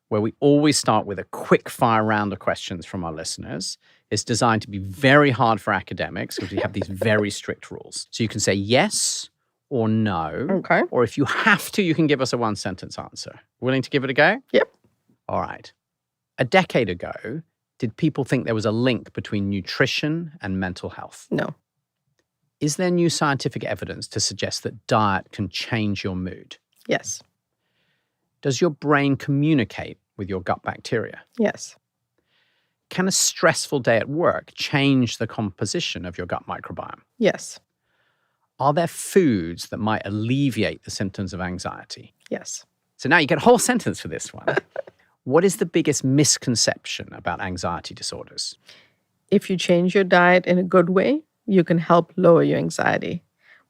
where we always start with a quick fire round of questions from our listeners. It's designed to be very hard for academics because we have these very strict rules. So you can say yes or no. Okay. Or if you have to, you can give us a one-sentence answer. Willing to give it a go? Yep. All right. A decade ago, did people think there was a link between nutrition and mental health? No. Is there new scientific evidence to suggest that diet can change your mood? Yes. Does your brain communicate with your gut bacteria? Yes. Can a stressful day at work change the composition of your gut microbiome? Yes. Are there foods that might alleviate the symptoms of anxiety? Yes. So now you get a whole sentence for this one. What is the biggest misconception about anxiety disorders? If you change your diet in a good way, you can help lower your anxiety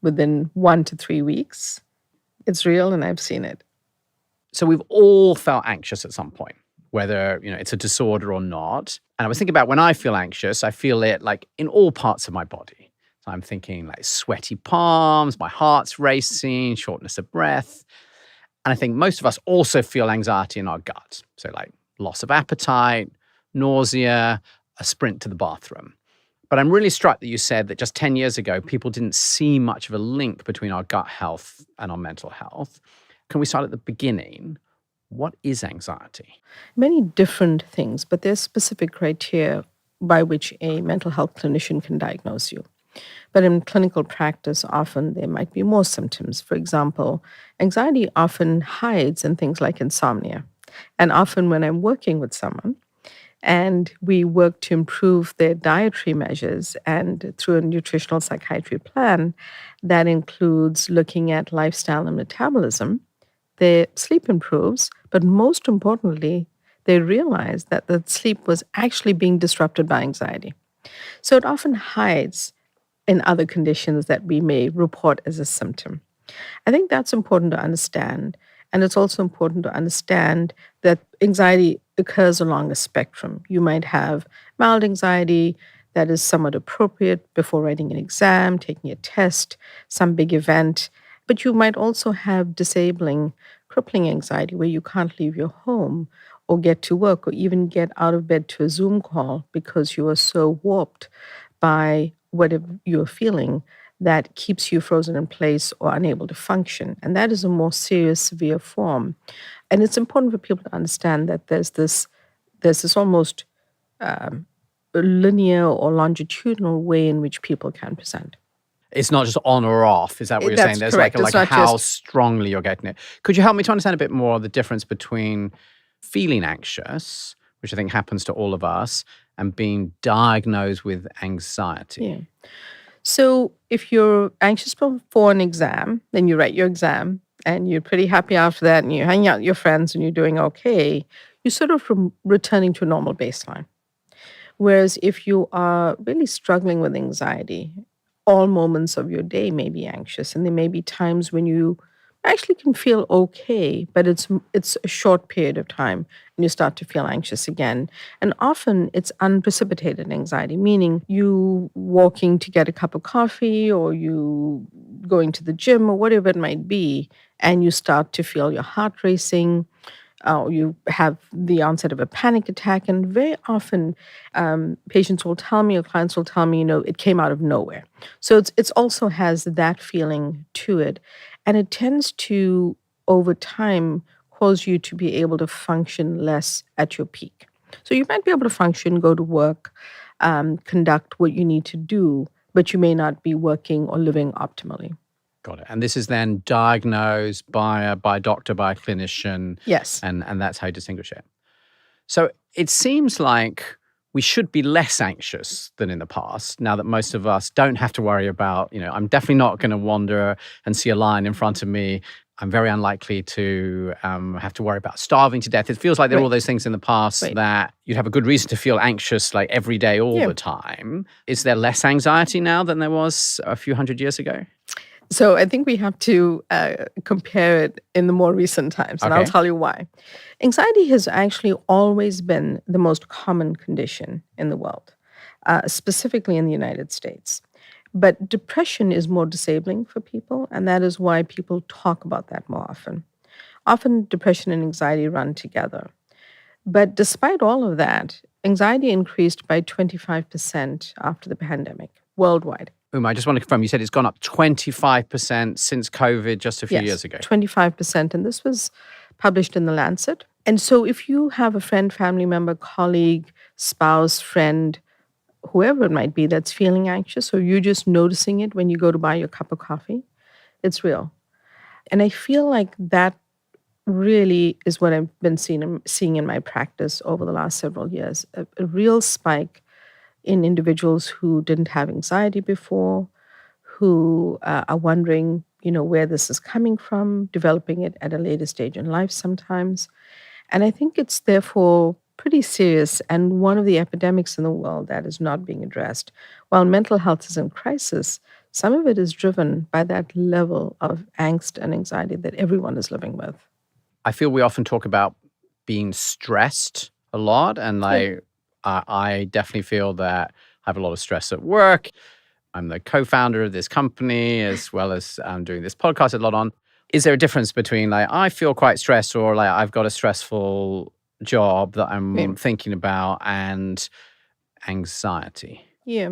within 1 to 3 weeks. It's real, and I've seen it. So we've all felt anxious at some point, whether it's a disorder or not. And I was thinking about when I feel anxious, I feel it like in all parts of my body. So I'm thinking like sweaty palms, my heart's racing, shortness of breath. And I think most of us also feel anxiety in our gut. So like loss of appetite, nausea, a sprint to the bathroom. But I'm really struck that you said that just 10 years ago, people didn't see much of a link between our gut health and our mental health. Can we start at the beginning? What is anxiety? Many different things, but there's specific criteria by which a mental health clinician can diagnose you. But in clinical practice, often there might be more symptoms. For example, anxiety often hides in things like insomnia. And often when I'm working with someone and we work to improve their dietary measures and through a nutritional psychiatry plan, that includes looking at lifestyle and metabolism, their sleep improves, but most importantly, they realize that the sleep was actually being disrupted by anxiety. So it often hides in other conditions that we may report as a symptom. I think that's important to understand. And it's also important to understand that anxiety occurs along a spectrum. You might have mild anxiety that is somewhat appropriate before writing an exam, taking a test, some big event. But you might also have disabling, crippling anxiety where you can't leave your home or get to work or even get out of bed to a Zoom call because you are so warped by whatever you're feeling that keeps you frozen in place or unable to function. And that is a more serious, severe form. And it's important for people to understand that there's this almost linear or longitudinal way in which people can present. It's not just on or off. Is that what you're saying? That's There's correct. like how strongly you're getting it. Could you help me to understand a bit more the difference between feeling anxious, which I think happens to all of us, and being diagnosed with anxiety? Yeah. So if you're anxious before an exam, then you write your exam and you're pretty happy after that and you're hanging out with your friends and you're doing okay, you're sort of returning to a normal baseline. Whereas if you are really struggling with anxiety, all moments of your day may be anxious, and there may be times when you actually can feel okay, but it's a short period of time and you start to feel anxious again. And often it's unprecipitated anxiety, meaning you walking to get a cup of coffee or you going to the gym or whatever it might be, and you start to feel your heart racing, you have the onset of a panic attack. And very often patients will tell me or clients will tell me, it came out of nowhere. So it's also has that feeling to it. And it tends to, over time, cause you to be able to function less at your peak. So you might be able to function, go to work, conduct what you need to do, but you may not be working or living optimally. Got it. And this is then diagnosed by a doctor, by a clinician. Yes. And that's how you distinguish it. So it seems like we should be less anxious than in the past, now that most of us don't have to worry about, I'm definitely not going to wander and see a lion in front of me. I'm very unlikely to have to worry about starving to death. It feels like there are all those things in the past that you'd have a good reason to feel anxious like every day, all the time. Is there less anxiety now than there was a few hundred years ago? So I think we have to compare it in the more recent times, and I'll tell you why. Anxiety has actually always been the most common condition in the world, specifically in the United States. But depression is more disabling for people, and that is why people talk about that more often. Often depression and anxiety run together. But despite all of that, anxiety increased by 25% after the pandemic worldwide. I just want to confirm, you said it's gone up 25% since COVID just a few years Yes, ago. 25%. And this was published in The Lancet. And so if you have a friend, family member, colleague, spouse, friend, whoever it might be that's feeling anxious, or you're just noticing it when you go to buy your cup of coffee, it's real. And I feel like that really is what I've been seeing in my practice over the last several years, a real spike in individuals who didn't have anxiety before, who are wondering, where this is coming from, developing it at a later stage in life sometimes. And I think it's therefore pretty serious and one of the epidemics in the world that is not being addressed. While mental health is in crisis, some of it is driven by that level of angst and anxiety that everyone is living with. I feel we often talk about being stressed a lot. And I definitely feel that I have a lot of stress at work. I'm the co-founder of this company as well as doing this podcast a lot on. Is there a difference between I feel quite stressed or I've got a stressful job that I'm thinking about and anxiety? Yeah.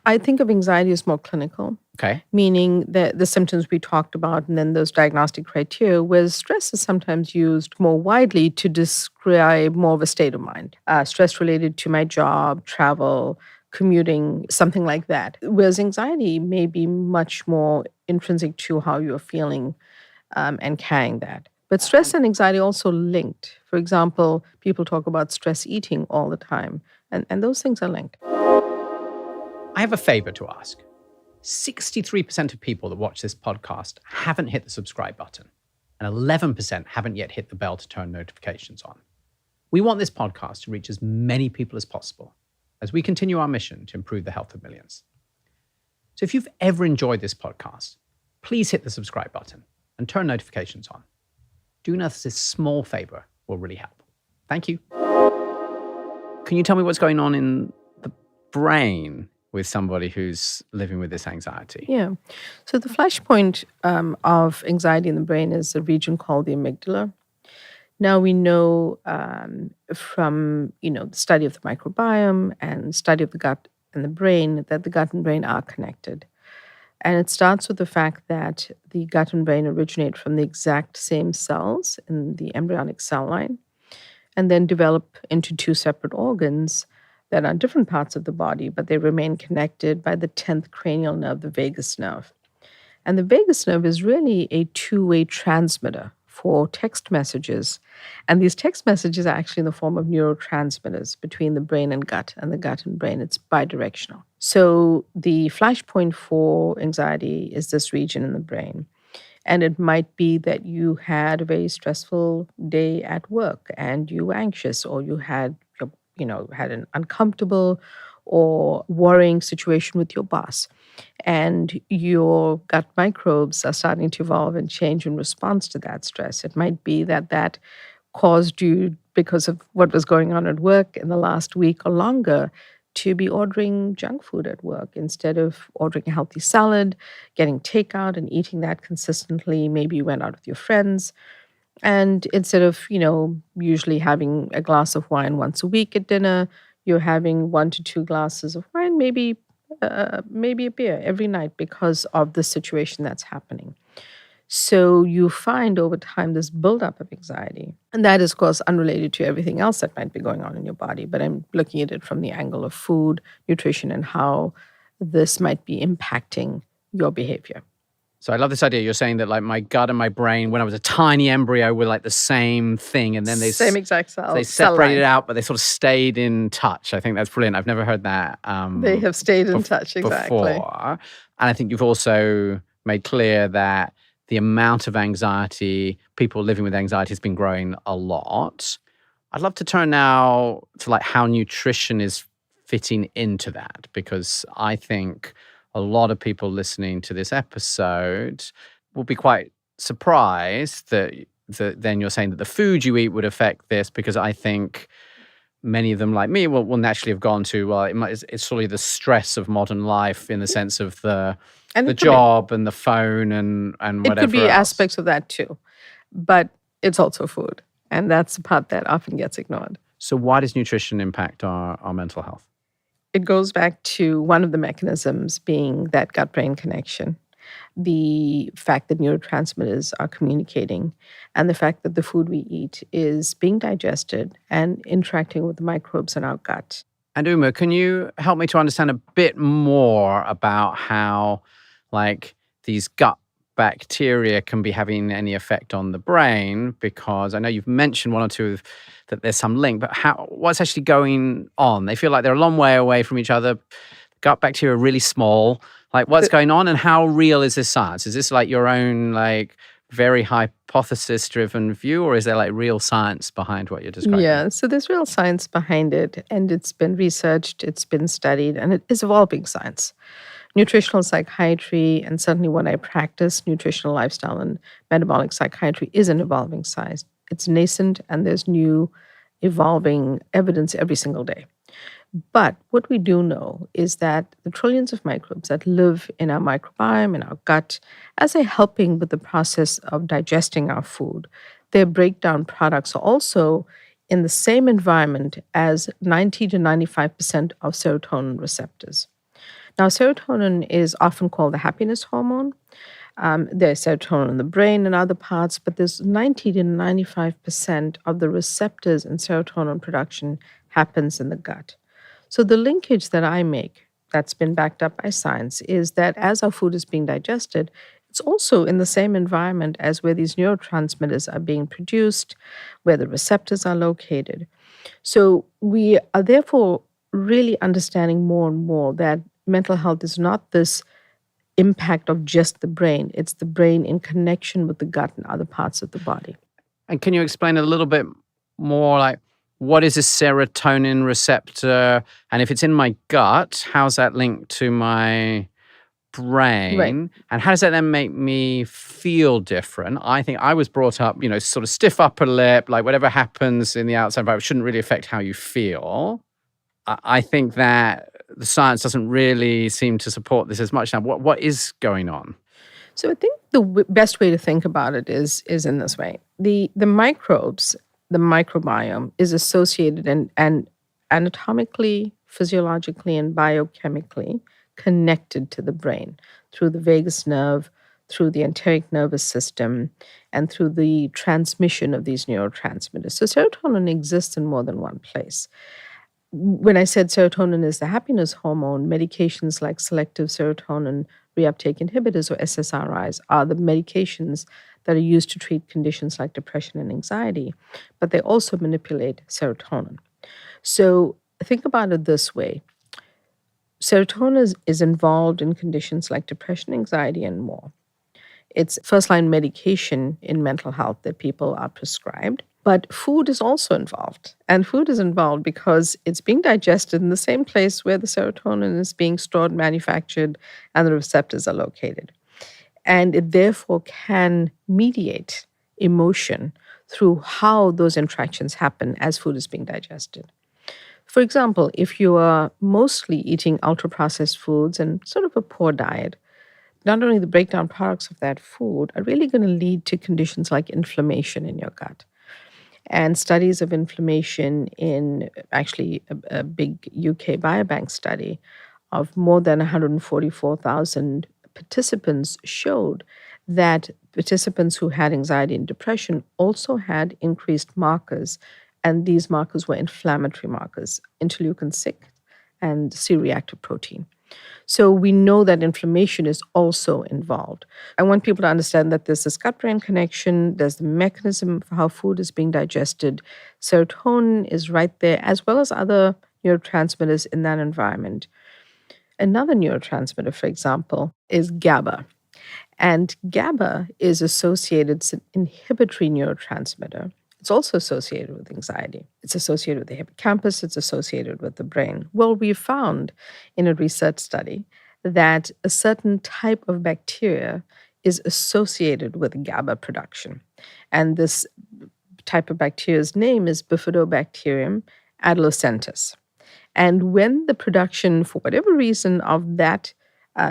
I think of anxiety as more clinical. Okay. Meaning that the symptoms we talked about and then those diagnostic criteria, whereas stress is sometimes used more widely to describe more of a state of mind. Stress related to my job, travel, commuting, something like that. Whereas anxiety may be much more intrinsic to how you're feeling and carrying that. But stress and anxiety also linked. For example, people talk about stress eating all the time, and those things are linked. I have a favor to ask. 63% of people that watch this podcast haven't hit the subscribe button, and 11% haven't yet hit the bell to turn notifications on. We want this podcast to reach as many people as possible as we continue our mission to improve the health of millions. So if you've ever enjoyed this podcast, please hit the subscribe button and turn notifications on. Doing us this small favor will really help. Thank you. Can you tell me what's going on in the brain with somebody who's living with this anxiety? Yeah. So the flashpoint of anxiety in the brain is a region called the amygdala. Now we know from the study of the microbiome and study of the gut and the brain that the gut and brain are connected. And it starts with the fact that the gut and brain originate from the exact same cells in the embryonic cell line and then develop into two separate organs that are different parts of the body, but they remain connected by the 10th cranial nerve, the vagus nerve. And the vagus nerve is really a two-way transmitter for text messages. And these text messages are actually in the form of neurotransmitters between the brain and the gut and brain. It's bidirectional. So the flashpoint for anxiety is this region in the brain. And it might be that you had a very stressful day at work and you were anxious, or you had had an uncomfortable or worrying situation with your boss. And your gut microbes are starting to evolve and change in response to that stress. It might be that caused you, because of what was going on at work in the last week or longer, to be ordering junk food at work instead of ordering a healthy salad, getting takeout and eating that consistently. Maybe you went out with your friends. And instead of, usually having a glass of wine once a week at dinner, you're having 1 to 2 glasses of wine, maybe a beer every night because of the situation that's happening. So you find over time this buildup of anxiety. And that is, of course, unrelated to everything else that might be going on in your body. But I'm looking at it from the angle of food, nutrition, and how this might be impacting your behavior. So I love this idea. You're saying that my gut and my brain, when I was a tiny embryo, were the same thing. And then same exact cell. They separated out, but they sort of stayed in touch. I think that's brilliant. I've never heard that. They have stayed in touch, exactly. Before. And I think you've also made clear that the amount of anxiety, people living with anxiety, has been growing a lot. I'd love to turn now to how nutrition is fitting into that, because I think a lot of people listening to this episode will be quite surprised that then you're saying that the food you eat would affect this, because I think many of them, like me, will naturally have gone to, it's sort of the stress of modern life in the sense of the job and the phone and whatever. It could be else. Aspects of that too, but it's also food. And that's the part that often gets ignored. So why does nutrition impact our mental health? It goes back to one of the mechanisms being that gut brain connection, the fact that neurotransmitters are communicating, and the fact that the food we eat is being digested and interacting with the microbes in our gut. And Uma, can you help me to understand a bit more about how, like, these gut bacteria can be having any effect on the brain? Because I know you've mentioned one or two that there's some link, but what's actually going on? They feel like they're a long way away from each other. Gut bacteria are really small. Like, what's going on, and how real is this science? Is this like your own, like, very hypothesis-driven view, or is there like real science behind what you're describing? Yeah, so there's real science behind it, and it's been researched, it's been studied, and it is evolving science. Nutritional psychiatry, and certainly what I practice, nutritional lifestyle and metabolic psychiatry, is an evolving science. It's nascent, and there's new evolving evidence every single day. But what we do know is that the trillions of microbes that live in our microbiome, in our gut, as they're helping with the process of digesting our food, their breakdown products are also in the same environment as 90 to 95% of serotonin receptors. Now, serotonin is often called the happiness hormone. There's serotonin in the brain and other parts, but there's 90 to 95% of the receptors in serotonin production happens in the gut. So the linkage that I make that's been backed up by science is that as our food is being digested, it's also in the same environment as where these neurotransmitters are being produced, where the receptors are located. So we are therefore really understanding more and more that mental health is not this impact of just the brain, it's the brain in connection with the gut and other parts of the body. And can you explain a little bit more, like, what is a serotonin receptor? And if it's in my gut, how's that linked to my Right. brain? And how does that then make me feel different? I think I was brought up, sort of stiff upper lip, like whatever happens in the outside environment shouldn't really affect how you feel. I think that the science doesn't really seem to support this as much now. What is going on? So I think the best way to think about it is in this way. The microbes, the microbiome is associated and anatomically, physiologically, and biochemically connected to the brain through the vagus nerve, through the enteric nervous system, and through the transmission of these neurotransmitters. So serotonin exists in more than one place. When I said serotonin is the happiness hormone, medications like selective serotonin reuptake inhibitors, or SSRIs, are the medications that are used to treat conditions like depression and anxiety, but they also manipulate serotonin. So think about it this way. Serotonin is involved in conditions like depression, anxiety, and more. It's first line medication in mental health that people are prescribed. But food is also involved. And food is involved because it's being digested in the same place where the serotonin is being stored, manufactured, and the receptors are located. And it therefore can mediate emotion through how those interactions happen as food is being digested. For example, if you are mostly eating ultra processed foods and sort of a poor diet, not only the breakdown products of that food are really going to lead to conditions like inflammation in your gut. And studies of inflammation in actually a big UK biobank study of more than 144,000 participants showed that participants who had anxiety and depression also had increased markers, and these markers were inflammatory markers, interleukin 6 and C-reactive protein. So we know that inflammation is also involved. I want people to understand that there's this gut-brain connection, there's the mechanism for how food is being digested. Serotonin is right there, as well as other neurotransmitters in that environment. Another neurotransmitter, for example, is GABA. And GABA is associated, it's an inhibitory neurotransmitter. It's also associated with anxiety. It's associated with the hippocampus. It's associated with the brain. Well, we found in a research study that a certain type of bacteria is associated with GABA production. And this type of bacteria's name is Bifidobacterium adolescentis. And when the production, for whatever reason, of that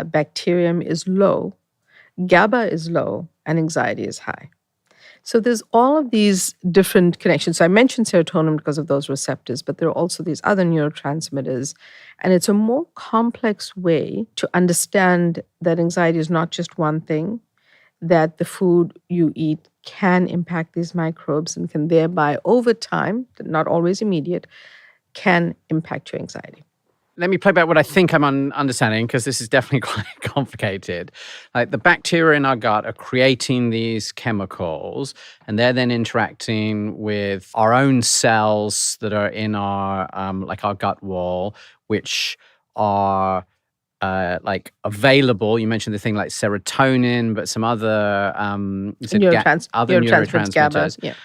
bacterium is low, GABA is low and anxiety is high. So there's all of these different connections. So I mentioned serotonin because of those receptors, but there are also these other neurotransmitters. And it's a more complex way to understand that anxiety is not just one thing, that the food you eat can impact these microbes and can thereby, over time, not always immediate, can impact your anxiety. Let me play back what I think I'm understanding, because this is definitely quite complicated. Like, the bacteria in our gut are creating these chemicals, and they're then interacting with our own cells that are in our like our gut wall, which are like available. You mentioned the thing like serotonin, but some other you said other Neurotransmitters, GABA. neurotransmitters. Yeah.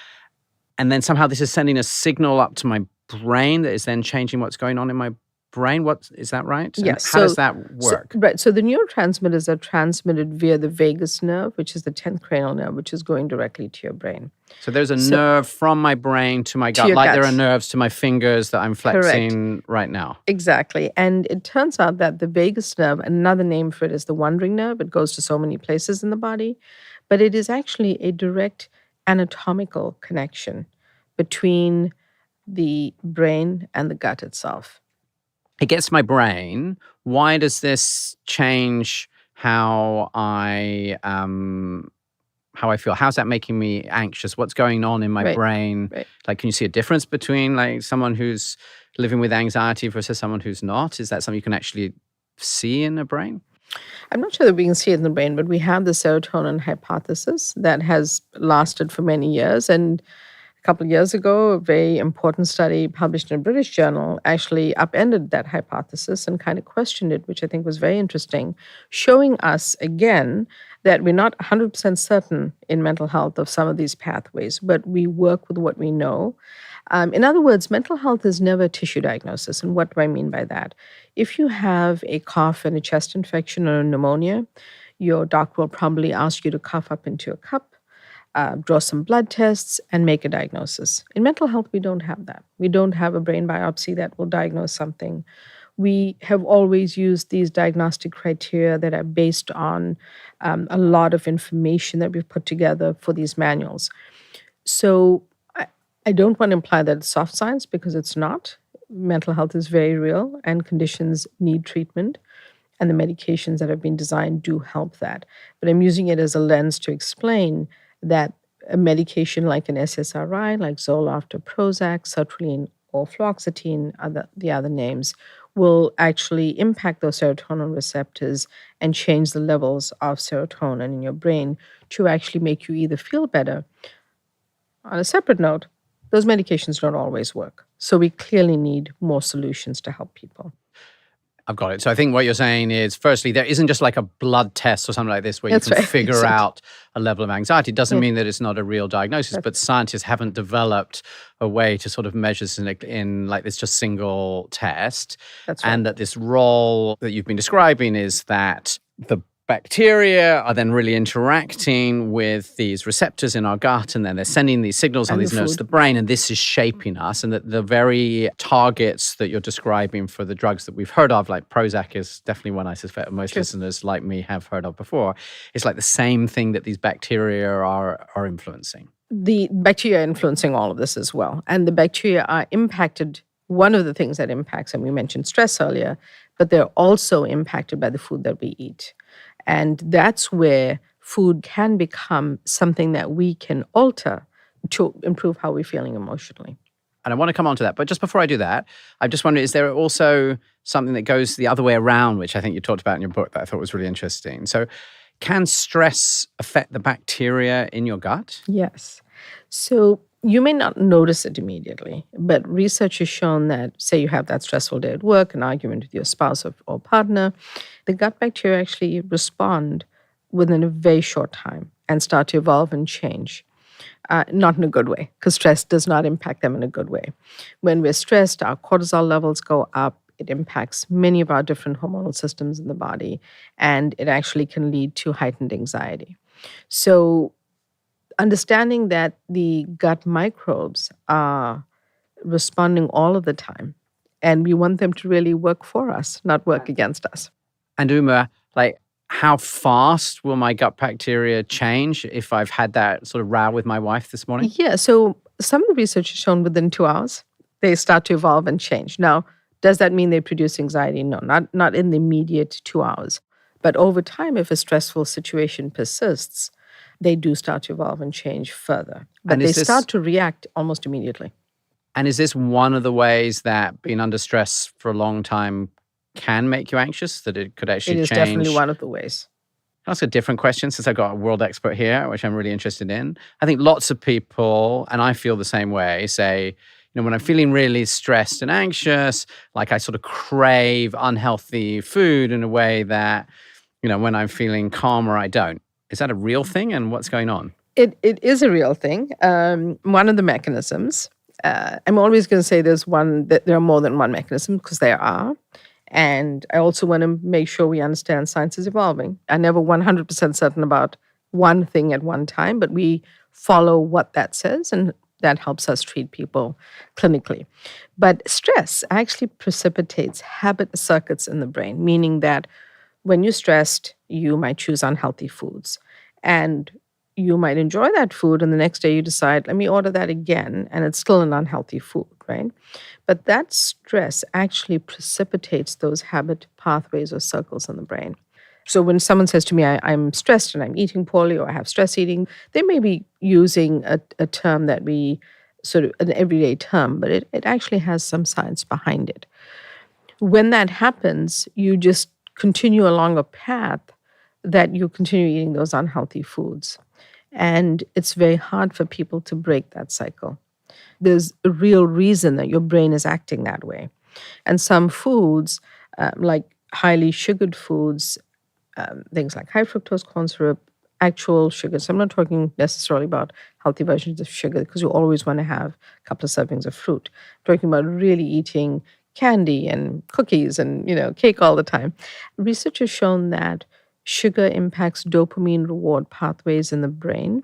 And then somehow this is sending a signal up to my brain that is then changing what's going on in my brain. What is that right? And Yes. how does that work? Right. So the neurotransmitters are transmitted via the vagus nerve, which is the 10th cranial nerve, which is going directly to your brain. So there's a nerve from my brain to my gut, your like there gut. are nerves to my fingers that I'm flexing right now. Exactly. And it turns out that the vagus nerve, another name for it is the wandering nerve. It goes to so many places in the body, but it is actually a direct anatomical connection between the brain and the gut itself. It gets my brain. Why does this change how I feel? How's that making me anxious? What's going on in my brain? Right. Like, can you see a difference between like someone who's living with anxiety versus someone who's not? Is that something you can actually see in the brain? I'm not sure that we can see it in the brain, but we have the serotonin hypothesis that has lasted for many years. And a couple of years ago, a very important study published in a British journal actually upended that hypothesis and kind of questioned it, which I think was very interesting, showing us again that we're not 100% certain in mental health of some of these pathways, but we work with what we know. In other words, mental health is never a tissue diagnosis. And what do I mean by that? If you have a cough and a chest infection or a pneumonia, your doctor will probably ask you to cough up into a cup, draw some blood tests, and make a diagnosis. In mental health, we don't have that. We don't have a brain biopsy that will diagnose something. We have always used these diagnostic criteria that are based on a lot of information that we've put together for these manuals. So I don't want to imply that it's soft science, because it's not. Mental health is very real, and conditions need treatment, and the medications that have been designed do help that. But I'm using it as a lens to explain that a medication like an SSRI, like Zoloft or Prozac, sertraline or fluoxetine, the other names, will actually impact those serotonin receptors and change the levels of serotonin in your brain to actually make you either feel better. On a separate note, those medications don't always work. So we clearly need more solutions to help people. I've got it. So I think what you're saying is, firstly, there isn't just like a blood test or something like this where you can figure out a level of anxiety. It doesn't mean that it's not a real diagnosis, but scientists haven't developed a way to sort of measure this in like this just single test. That's right. And that this role that you've been describing is that the bacteria are then really interacting with these receptors in our gut, and then they're sending these signals on these nerves to the brain, and this is shaping us. And that the very targets that you're describing for the drugs that we've heard of, like Prozac is definitely one I suspect most listeners like me have heard of before. It's like the same thing that these bacteria are influencing. The bacteria are influencing all of this as well. And the bacteria are impacted. One of the things that impacts, and we mentioned stress earlier, but they're also impacted by the food that we eat. And that's where food can become something that we can alter to improve how we're feeling emotionally. And I want to come on to that. But just before I do that, I just wonder, is there also something that goes the other way around, which I think you talked about in your book that I thought was really interesting? So can stress affect the bacteria in your gut? Yes. So you may not notice it immediately, but research has shown that, say you have that stressful day at work, an argument with your spouse or partner, the gut bacteria actually respond within a very short time and start to evolve and change. Not in a good way, because stress does not impact them in a good way. When we're stressed, our cortisol levels go up. It impacts many of our different hormonal systems in the body, and it actually can lead to heightened anxiety. So understanding that the gut microbes are responding all of the time, and we want them to really work for us, not work against us. And Uma, like, how fast will my gut bacteria change if I've had that sort of row with my wife this morning? Yeah, so some of the research has shown within 2 hours, they start to evolve and change. Now, does that mean they produce anxiety? No, not in the immediate 2 hours. But over time, if a stressful situation persists, they do start to evolve and change further. But And they is this start to react almost immediately. and is this one of the ways that being under stress for a long time can make you anxious? That it could It actually is definitely change? one of the ways. That's a different question since I've got a world expert here, which I'm really interested in. I think lots of people, and I feel the same way, say, when I'm feeling really stressed and anxious, like I sort of crave unhealthy food in a way that, when I'm feeling calmer, I don't. Is that a real thing? And what's going on? It is a real thing. One of the mechanisms, I'm always going to say that there are more than one mechanism because there are. And I also want to make sure we understand science is evolving. I'm never 100% certain about one thing at one time, but we follow what that says, and that helps us treat people clinically. But stress actually precipitates habit circuits in the brain, meaning that when you're stressed, you might choose unhealthy foods. And you might enjoy that food, and the next day you decide, let me order that again, and it's still an unhealthy food, right? But that stress actually precipitates those habit pathways or circles in the brain. So when someone says to me, I'm stressed and I'm eating poorly or I have stress eating, they may be using a term that we sort of an everyday term, but it actually has some science behind it. When that happens, you just continue along a path that you continue eating those unhealthy foods. And it's very hard for people to break that cycle. There's a real reason that your brain is acting that way. And some foods, like highly sugared foods, things like high fructose corn syrup, actual sugars. I'm not talking necessarily about healthy versions of sugar because you always want to have a couple of servings of fruit. I'm talking about really eating candy and cookies and cake all the time. Research has shown that sugar impacts dopamine reward pathways in the brain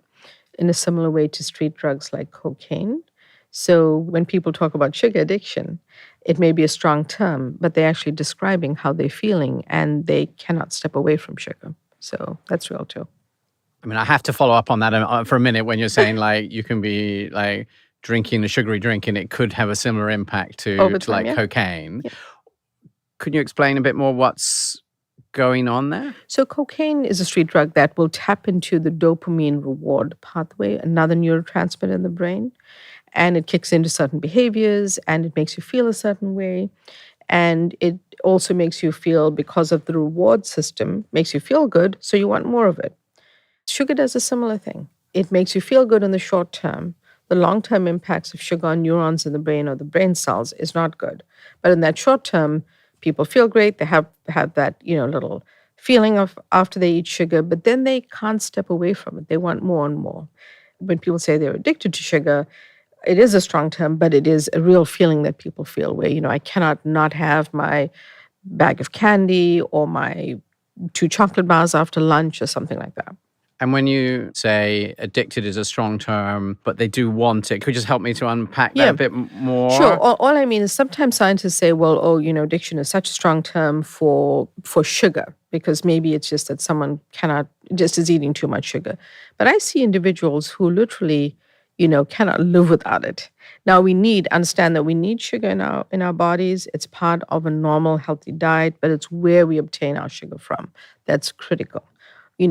in a similar way to street drugs like cocaine. So when people talk about sugar addiction, it may be a strong term, but they're actually describing how they're feeling and they cannot step away from sugar. So that's real too. I mean, I have to follow up on that for a minute when you're saying like you can be like drinking a sugary drink and it could have a similar impact to Over time, like yeah. cocaine. Yeah. Could you explain a bit more what's going on there? So cocaine is a street drug that will tap into the dopamine reward pathway, another neurotransmitter in the brain, and it kicks into certain behaviors and it makes you feel a certain way. And it also makes you feel, because of the reward system, makes you feel good, so you want more of it. Sugar does a similar thing. It makes you feel good in the short term. The long-term impacts of sugar on neurons in the brain or the brain cells is not good. But in that short term, people feel great. They have that, little feeling of after they eat sugar, but then they can't step away from it. They want more and more. When people say they're addicted to sugar, it is a strong term, but it is a real feeling that people feel where, I cannot not have my bag of candy or my 2 chocolate bars after lunch or something like that. And when you say addicted is a strong term, but they do want it, could you just help me to unpack that a bit more? Sure. All I mean is sometimes scientists say, well, addiction is such a strong term for sugar because maybe it's just that someone just is eating too much sugar. But I see individuals who literally, cannot live without it. Now understand that we need sugar in our bodies. It's part of a normal, healthy diet, but it's where we obtain our sugar from. That's critical. We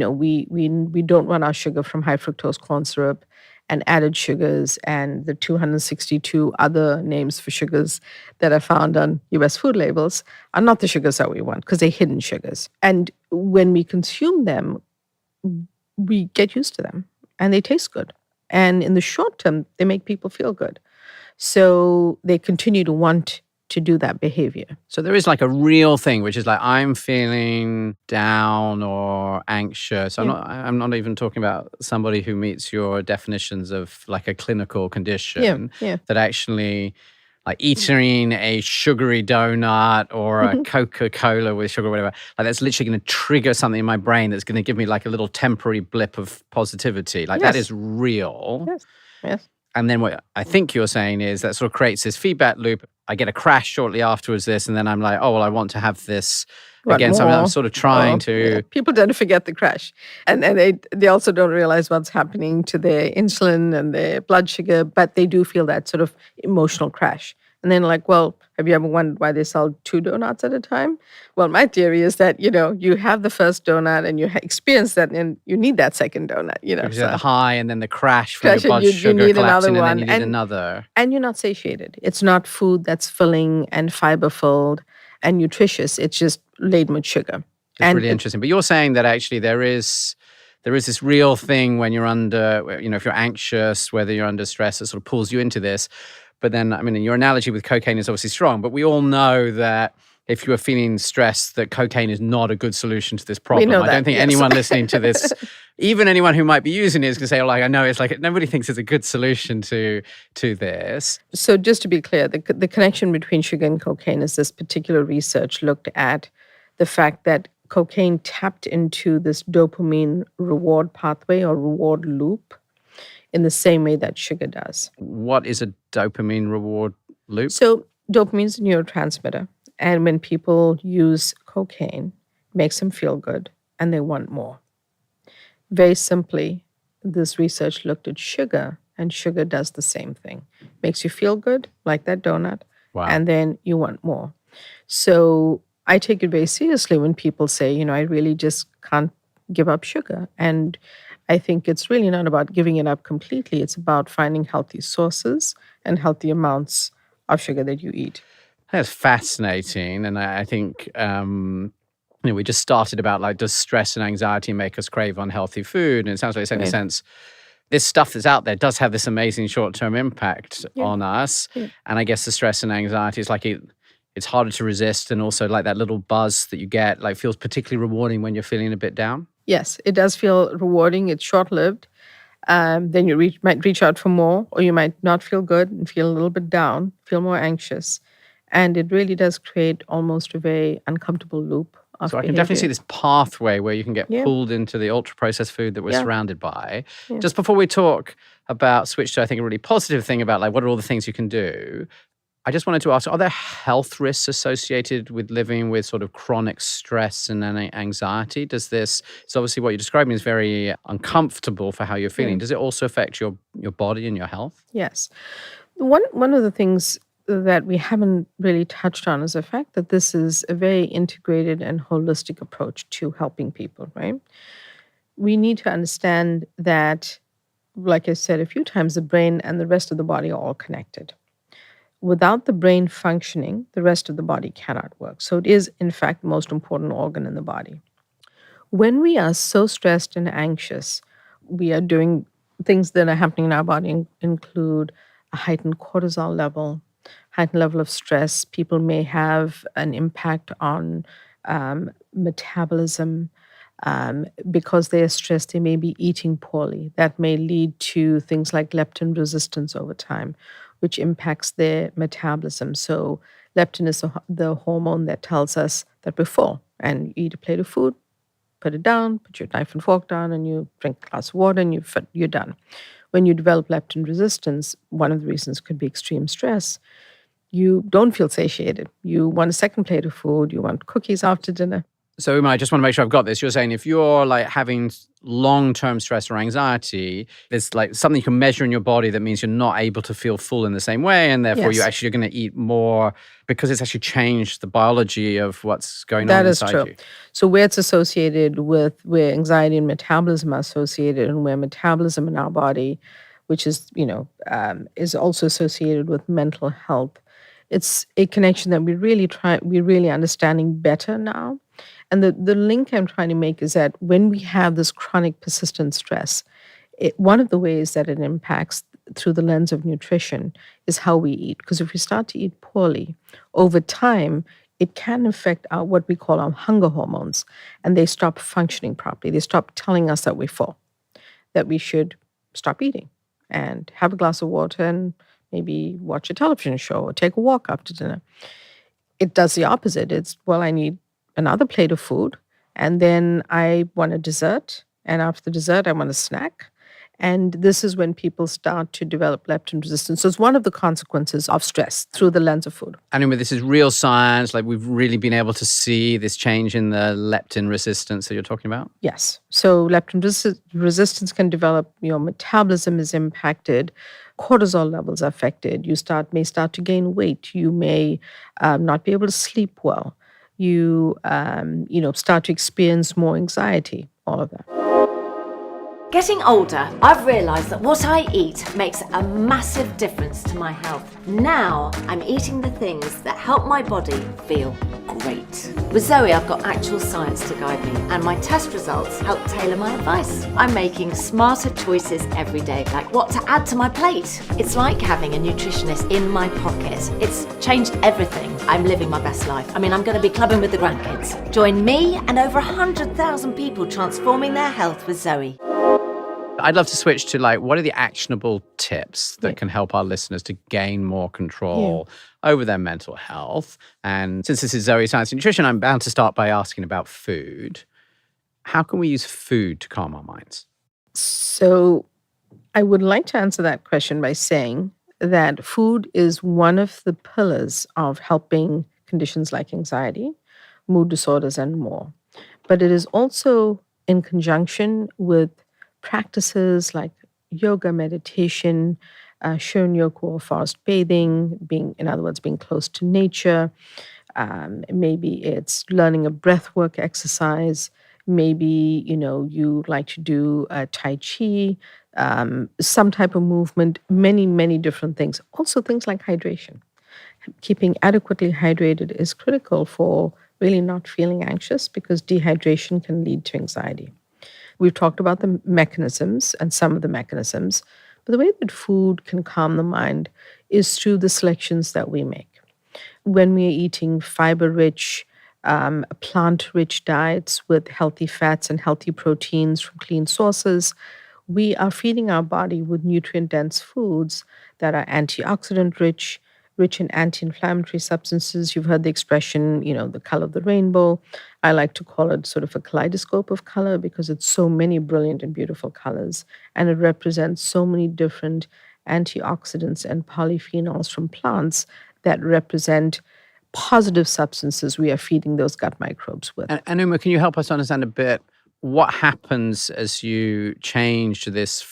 don't want our sugar from high fructose corn syrup and added sugars and the 262 other names for sugars that are found on US food labels are not the sugars that we want because they're hidden sugars. And when we consume them, we get used to them and they taste good. And in the short term, they make people feel good. So they continue to want to do that behavior. So there is like a real thing, which is like I'm feeling down or anxious. I'm not even talking about somebody who meets your definitions of like a clinical condition that actually like eating a sugary donut or a Coca-Cola with sugar or whatever, like that's literally going to trigger something in my brain that's going to give me like a little temporary blip of positivity. Like that is real. Yes. And then what I think you're saying is that sort of creates this feedback loop. I get a crash shortly afterwards this, and then I'm like, oh, well, I want to have this Want Again, something I'm more. sort of trying Yeah. to. People tend to forget the crash. And they also don't realize what's happening to their insulin and their blood sugar, but they do feel that sort of emotional crash. And then like, well, have you ever wondered why they sell two donuts at a time? Well, my theory is that, you have the first donut and you experience that and you need that second donut, Because you had the so high and then the crash from your crash and blood you sugar need another collapsing, and then one. you need another. And you're not satiated. It's not food that's filling and fiber filled and nutritious. It's just laden with sugar. It's really interesting. But you're saying that actually there is this real thing when you're under, if you're anxious, whether you're under stress, it sort of pulls you into this. But then, I mean, your analogy with cocaine is obviously strong, but we all know that if you are feeling stressed, that cocaine is not a good solution to this problem. know I that, don't think yes. anyone listening to this, even anyone who might be using it, is going to say, I know it's like, nobody thinks it's a good solution to this. So just to be clear, the connection between sugar and cocaine is this particular research looked at the fact that cocaine tapped into this dopamine reward pathway or reward loop in the same way that sugar does. What is a dopamine reward loop? So dopamine is a neurotransmitter. And when people use cocaine, it makes them feel good and they want more. Very simply, this research looked at sugar, and sugar does the same thing. Makes you feel good, like that donut, Wow. and then you want more. So I take it very seriously when people say, I really just can't give up sugar. And I think it's really not about giving it up completely. It's about finding healthy sources and healthy amounts of sugar that you eat. That's fascinating. And I think, we just started about like, does stress and anxiety make us crave unhealthy food? And it sounds like it's in a sense, this stuff that's out there does have this amazing short-term impact on us. Yeah. And I guess the stress and anxiety is like it's harder to resist. And also like that little buzz that you get, like feels particularly rewarding when you're feeling a bit down. Yes, it does feel rewarding. It's short-lived. Then you might reach out for more, or you might not feel good and feel a little bit down, feel more anxious. And it really does create almost a very uncomfortable loop of So I can behavior. definitely see this pathway where you can get pulled into the ultra-processed food that we're surrounded by. Yeah. Just before we talk about switch to, I think, a really positive thing about like what are all the things you can do, I just wanted to ask, are there health risks associated with living with sort of chronic stress and anxiety? So obviously what you're describing is very uncomfortable for how you're feeling. Does it also affect your body and your health? Yes. One of the things that we haven't really touched on is the fact that this is a very integrated and holistic approach to helping people, right? We need to understand that, like I said a few times, the brain and the rest of the body are all connected. Without the brain functioning, the rest of the body cannot work. So it is, in fact, the most important organ in the body. When we are so stressed and anxious, we are doing things that are happening in our body include a heightened cortisol level, heightened level of stress. People may have an impact on metabolism. Because they are stressed, they may be eating poorly. That may lead to things like leptin resistance over time, which impacts their metabolism. So leptin is the hormone that tells us that we're full. And you eat a plate of food, put it down, put your knife and fork down, and you drink a glass of water, and you're done. When you develop leptin resistance, one of the reasons could be extreme stress. You don't feel satiated. You want a second plate of food. You want cookies after dinner. So, Uma, I just want to make sure I've got this. You're saying if you're like having long-term stress or anxiety, there's like something you can measure in your body that means you're not able to feel full in the same way, and therefore you're going to eat more because it's actually changed the biology of what's going on inside you. That is true. So where it's associated with where anxiety and metabolism are associated, and where metabolism in our body, which is is also associated with mental health, it's a connection that we're really understanding better now. And the link I'm trying to make is that when we have this chronic persistent stress, one of the ways that it impacts through the lens of nutrition is how we eat. Because if we start to eat poorly, over time, it can affect what we call our hunger hormones, and they stop functioning properly. They stop telling us that we're full, that we should stop eating and have a glass of water and maybe watch a television show or take a walk after dinner. It does the opposite. It's, I need another plate of food, and then I want a dessert, and after the dessert I want a snack, And this is when people start to develop leptin resistance. So it's one of the consequences of stress through the lens of food. And remember, this is real science. Like, we've really been able to see this change in the leptin resistance that you're talking about? Yes. So leptin resistance can develop, your metabolism is impacted, cortisol levels are affected, may start to gain weight, you may not be able to sleep well, you start to experience more anxiety, all of that. Getting older, I've realised that what I eat makes a massive difference to my health. Now I'm eating the things that help my body feel great. With Zoe, I've got actual science to guide me, and my test results help tailor my advice. I'm making smarter choices every day, like what to add to my plate. It's like having a nutritionist in my pocket. It's changed everything. I'm living my best life. I mean, I'm going to be clubbing with the grandkids. Join me and over 100,000 people transforming their health with Zoe. I'd love to switch to, like, what are the actionable tips that can help our listeners to gain more control over their mental health? And since this is Zoe Science and Nutrition, I'm bound to start by asking about food. How can we use food to calm our minds? So I would like to answer that question by saying that food is one of the pillars of helping conditions like anxiety, mood disorders, and more. But it is also in conjunction with practices like yoga, meditation, Shirin-yoku or forest bathing, in other words, being close to nature. Maybe it's learning a breathwork exercise. Maybe, you like to do Tai Chi, some type of movement, many, many different things. Also things like hydration. Keeping adequately hydrated is critical for really not feeling anxious, because dehydration can lead to anxiety. We've talked about the mechanisms and some of the mechanisms, but the way that food can calm the mind is through the selections that we make. When we're eating fiber-rich, plant-rich diets with healthy fats and healthy proteins from clean sources, we are feeding our body with nutrient-dense foods that are antioxidant-rich, rich in anti-inflammatory substances. You've heard the expression, the color of the rainbow. I like to call it sort of a kaleidoscope of color, because it's so many brilliant and beautiful colors, and it represents so many different antioxidants and polyphenols from plants that represent positive substances we are feeding those gut microbes with. And Uma, can you help us understand a bit what happens as you change to this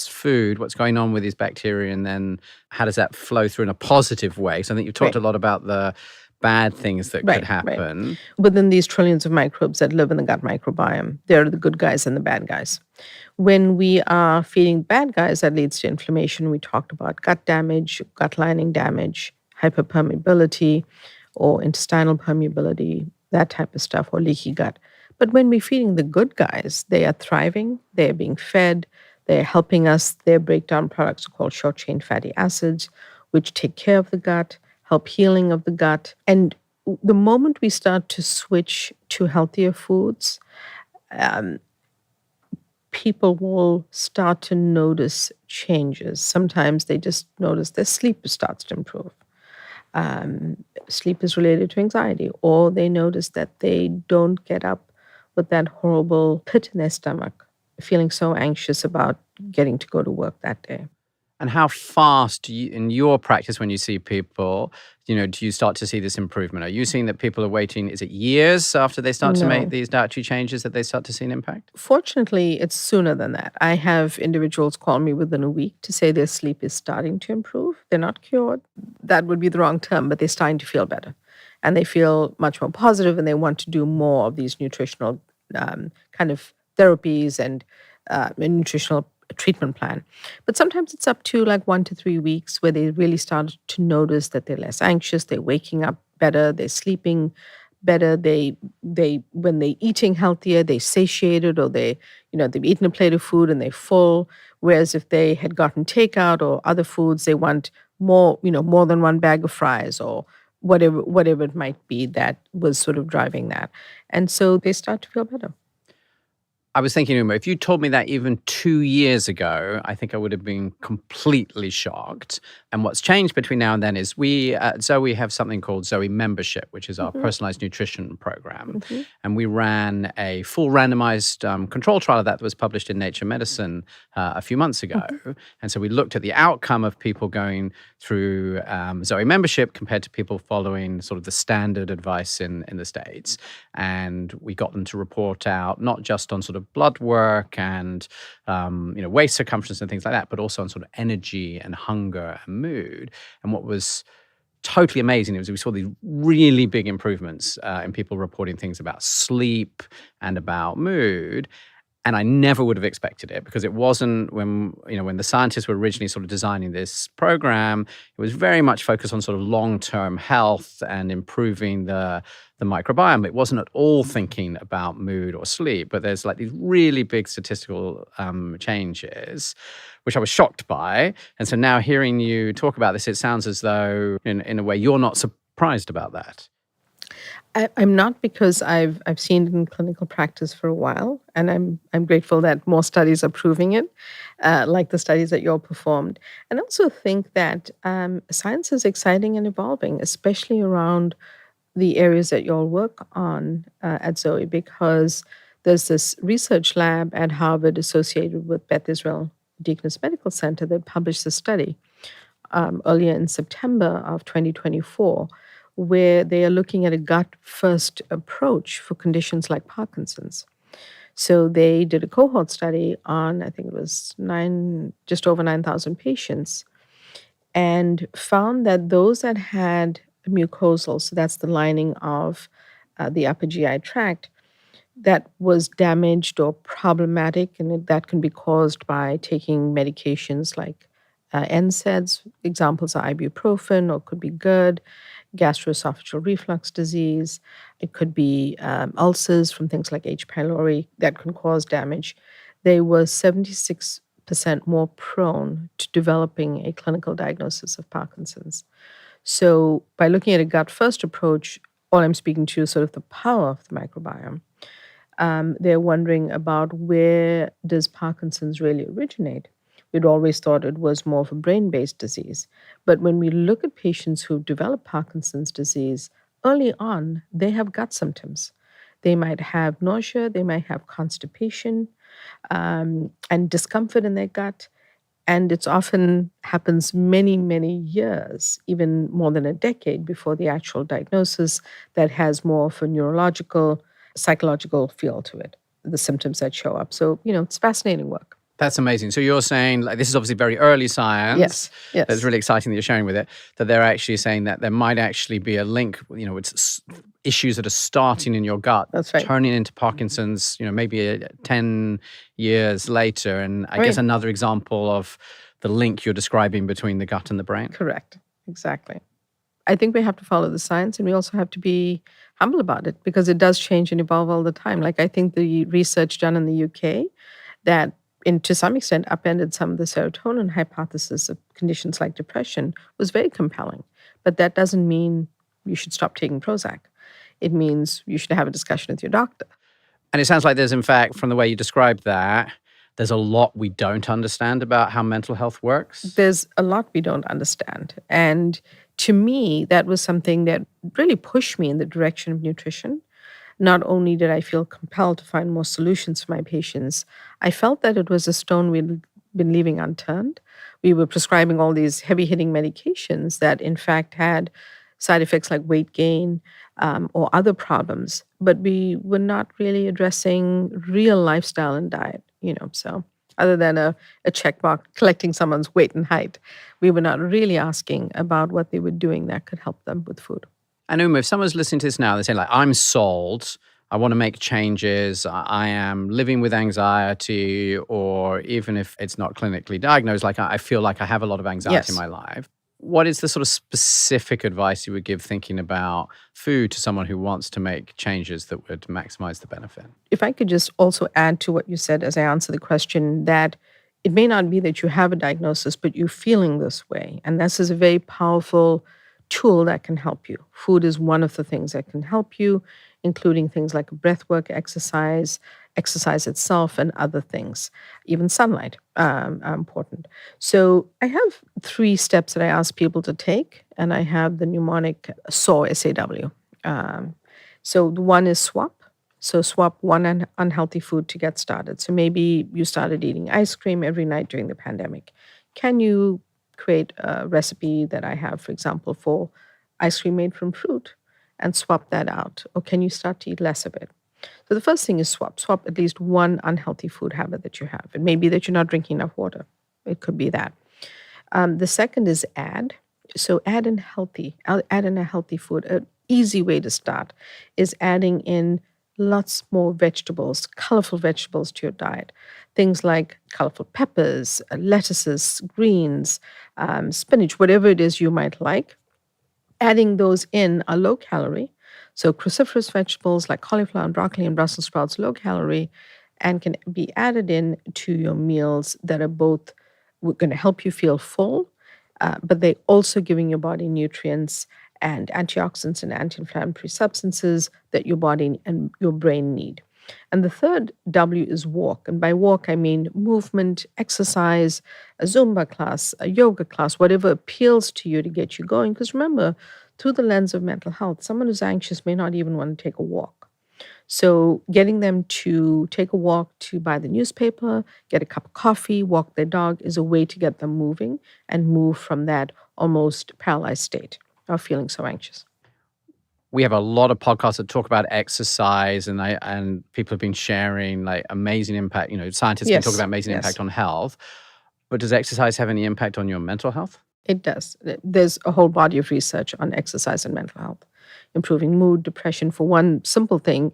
food? What's going on with these bacteria, and then how does that flow through in a positive way? So I think you've talked a lot about the bad things that could happen. Right. Within these trillions of microbes that live in the gut microbiome, there are the good guys and the bad guys. When we are feeding bad guys, that leads to inflammation. We talked about gut damage, gut lining damage, hyperpermeability or intestinal permeability, that type of stuff, or leaky gut. But when we're feeding the good guys, they are thriving, they are being fed, they're helping us. Their breakdown products are called short-chain fatty acids, which take care of the gut, help healing of the gut. And the moment we start to switch to healthier foods, people will start to notice changes. Sometimes they just notice their sleep starts to improve. Sleep is related to anxiety, or they notice that they don't get up with that horrible pit in their stomach, feeling so anxious about getting to go to work that day. And how fast do you, in your practice, when you see people, do you start to see this improvement? Are you seeing that people are waiting, is it years after they start to make these dietary changes that they start to see an impact? Fortunately, it's sooner than that. I have individuals call me within a week to say their sleep is starting to improve. They're not cured. That would be the wrong term, but they're starting to feel better. And they feel much more positive, and they want to do more of these nutritional kind of therapies and a nutritional treatment plan. But sometimes it's up to like 1 to 3 weeks where they really start to notice that they're less anxious, they're waking up better, they're sleeping better, they when they're eating healthier, they're satiated, or they've eaten a plate of food and they're full. Whereas if they had gotten takeout or other foods, they want more, more than one bag of fries or whatever it might be that was sort of driving that. And so they start to feel better. I was thinking, Uma, if you told me that even 2 years ago, I think I would have been completely shocked. And what's changed between now and then is we at Zoe have something called Zoe Membership, which is our personalized nutrition program. And we ran a full randomized control trial of that was published in Nature Medicine a few months ago. And so we looked at the outcome of people going through Zoe Membership compared to people following sort of the standard advice in the States. And we got them to report out not just on sort of blood work and waist circumference and things like that, but also on sort of energy and hunger and mood. And what was totally amazing was we saw these really big improvements in people reporting things about sleep and about mood. And I never would have expected it because it wasn't when the scientists were originally sort of designing this program, it was very much focused on sort of long-term health and improving the microbiome. It wasn't at all thinking about mood or sleep, but there's like these really big statistical changes, which I was shocked by. And so now hearing you talk about this, it sounds as though in a way you're not surprised about that. I'm not, because I've seen it in clinical practice for a while, and I'm grateful that more studies are proving it, like the studies that you all performed. And I also think that science is exciting and evolving, especially around the areas that you all work on at Zoe, because there's this research lab at Harvard associated with Beth Israel Deaconess Medical Center that published a study earlier in September of 2024, where they are looking at a gut-first approach for conditions like Parkinson's. So they did a cohort study on, I think it was just over 9,000 patients, and found that those that had mucosal, so that's the lining of the upper GI tract, that was damaged or problematic, and that can be caused by taking medications like NSAIDs. Examples are ibuprofen, or could be GERD, gastroesophageal reflux disease. It could be ulcers from things like H. pylori that can cause damage. They were 76% more prone to developing a clinical diagnosis of Parkinson's. So by looking at a gut-first approach, all I'm speaking to is sort of the power of the microbiome. They're wondering about, where does Parkinson's really originate? We'd always thought it was more of a brain-based disease. But when we look at patients who develop Parkinson's disease, early on, they have gut symptoms. They might have nausea, they might have constipation, and discomfort in their gut. And it often happens many, many years, even more than a decade, before the actual diagnosis that has more of a neurological, psychological feel to it, the symptoms that show up. So, it's fascinating work. That's amazing. So you're saying, like, this is obviously very early science. Yes. That's really exciting that you're sharing with it, that they're actually saying that there might actually be a link, with issues that are starting in your gut, That's right, turning into Parkinson's, maybe 10 years later. And I guess another example of the link you're describing between the gut and the brain. Correct. Exactly. I think we have to follow the science, and we also have to be humble about it, because it does change and evolve all the time. Like, I think the research done in the UK that to some extent upended some of the serotonin hypothesis of conditions like depression was very compelling. But that doesn't mean you should stop taking Prozac. It means you should have a discussion with your doctor. And it sounds like there's, in fact, from the way you described that, there's a lot we don't understand about how mental health works. There's a lot we don't understand. And to me, that was something that really pushed me in the direction of nutrition. Not only did I feel compelled to find more solutions for my patients, I felt that it was a stone we'd been leaving unturned. We were prescribing all these heavy-hitting medications that, in fact, had side effects like weight gain or other problems, but we were not really addressing real lifestyle and diet, So other than a checkmark collecting someone's weight and height, we were not really asking about what they were doing that could help them with food. And Uma, if someone's listening to this now, they're saying, like, I'm sold, I want to make changes, I am living with anxiety, or even if it's not clinically diagnosed, like, I feel like I have a lot of anxiety in my life. What is the sort of specific advice you would give thinking about food to someone who wants to make changes that would maximize the benefit? If I could just also add to what you said as I answer the question, that it may not be that you have a diagnosis, but you're feeling this way. And this is a very powerful tool that can help you. Food is one of the things that can help you, including things like breathwork exercise itself, and other things. Even sunlight are important. So I have 3 steps that I ask people to take, and I have the mnemonic SAW, SAW. So the one is swap. So swap one unhealthy food to get started. So maybe you started eating ice cream every night during the pandemic. Can you create a recipe that I have, for example, for ice cream made from fruit and swap that out? Or can you start to eat less of it? So the first thing is swap. Swap at least one unhealthy food habit that you have. It may be that you're not drinking enough water. It could be that. The second is add. So add in a healthy food. An easy way to start is adding in lots more vegetables, colorful vegetables to your diet. Things like colorful peppers, lettuces, greens, spinach, whatever it is you might like. Adding those in are low calorie. So cruciferous vegetables like cauliflower and broccoli and Brussels sprouts, low calorie, and can be added in to your meals that are both going to help you feel full, but they also giving your body nutrients and antioxidants and anti-inflammatory substances that your body and your brain need. And the third W is walk. And by walk, I mean movement, exercise, a Zumba class, a yoga class, whatever appeals to you to get you going. Because remember, through the lens of mental health, someone who's anxious may not even want to take a walk. So getting them to take a walk, to buy the newspaper, get a cup of coffee, walk their dog is a way to get them moving and move from that almost paralyzed state of feeling so anxious. We have a lot of podcasts that talk about exercise, and people have been sharing like amazing impact. Scientists have been talking about amazing impact on health. But does exercise have any impact on your mental health? It does. There's a whole body of research on exercise and mental health, improving mood, depression. For one simple thing,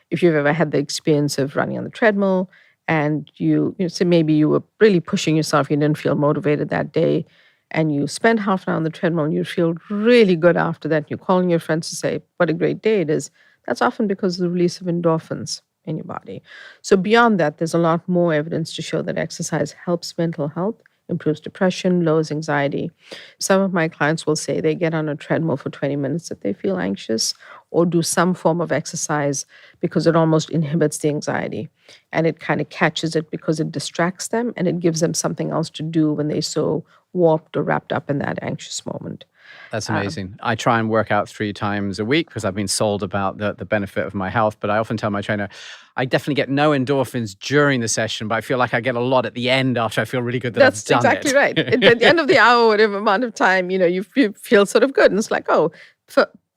if you've ever had the experience of running on the treadmill and so maybe you were really pushing yourself, you didn't feel motivated that day, and you spend half an hour on the treadmill and you feel really good after that, and you're calling your friends to say what a great day it is, that's often because of the release of endorphins in your body. So beyond that, there's a lot more evidence to show that exercise helps mental health, improves depression, lowers anxiety. Some of my clients will say they get on a treadmill for 20 minutes if they feel anxious, or do some form of exercise because it almost inhibits the anxiety. And it kind of catches it because it distracts them and it gives them something else to do when they're so warped or wrapped up in that anxious moment. That's amazing. I try and work out 3 times a week because I've been sold about the benefit of my health. But I often tell my trainer, I definitely get no endorphins during the session, but I feel like I get a lot at the end after I feel really good that I've done it. That's exactly right. At the end of the hour, whatever amount of time, you feel sort of good. And it's like,